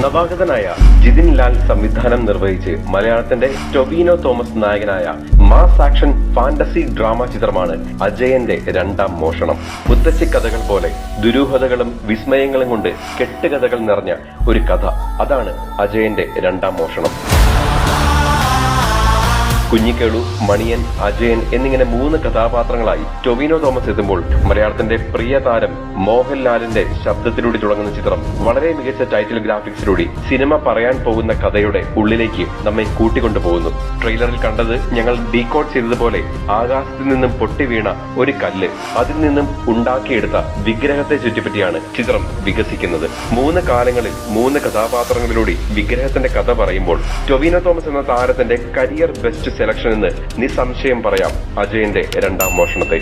നവാഗതനായ ജിതിൻ ലാൽ സംവിധാനം നിർവഹിച്ച് മലയാളത്തിന്റെ ടൊവിനോ തോമസ് നായകനായ മാസ് ആക്ഷൻ ഫാന്റസി ഡ്രാമ ചിത്രമാണ് അജയന്റെ രണ്ടാം മോഷണം. മുത്തശ്ശി കഥകൾ പോലെ ദുരൂഹതകളും വിസ്മയങ്ങളും കൊണ്ട് കെട്ടുകഥകൾ നിറഞ്ഞ ഒരു കഥ. അതാണ് അജയന്റെ രണ്ടാം മോഷണം. കുഞ്ഞിക്കേളു, മണിയൻ, അജയൻ എന്നിങ്ങനെ 3 കഥാപാത്രങ്ങളായി ടൊവിനോ തോമസ് എത്തുമ്പോൾ മലയാളത്തിന്റെ പ്രിയ താരം മോഹൻലാലിന്റെ ശബ്ദത്തിലൂടെ തുടങ്ങുന്ന ചിത്രം വളരെ മികച്ച ടൈറ്റിൽ ഗ്രാഫിക്സിലൂടെ സിനിമ പറയാൻ പോകുന്ന കഥയുടെ ഉള്ളിലേക്ക് നമ്മെ കൂട്ടിക്കൊണ്ടുപോകുന്നു. ട്രെയിലറിൽ കണ്ടത് ഞങ്ങൾ ഡീകോഡ് ചെയ്തതുപോലെ ആകാശത്തിൽ നിന്നും പൊട്ടി വീണ ഒരു കല്ല്, അതിൽ നിന്നും ഉണ്ടാക്കിയെടുത്ത വിഗ്രഹത്തെ ചുറ്റിപ്പറ്റിയാണ് ചിത്രം വികസിക്കുന്നത്. 3 കാലങ്ങളിൽ 3 കഥാപാത്രങ്ങളിലൂടെ വിഗ്രഹത്തിന്റെ കഥ പറയുമ്പോൾ ടൊവിനോ തോമസ് എന്ന താരത്തിന്റെ കരിയർ ബെസ്റ്റ് സെലക്ഷൻ എന്ന് നിസ്സംശയം പറയാം അജയന്റെ രണ്ടാം മോഷണത്തെ.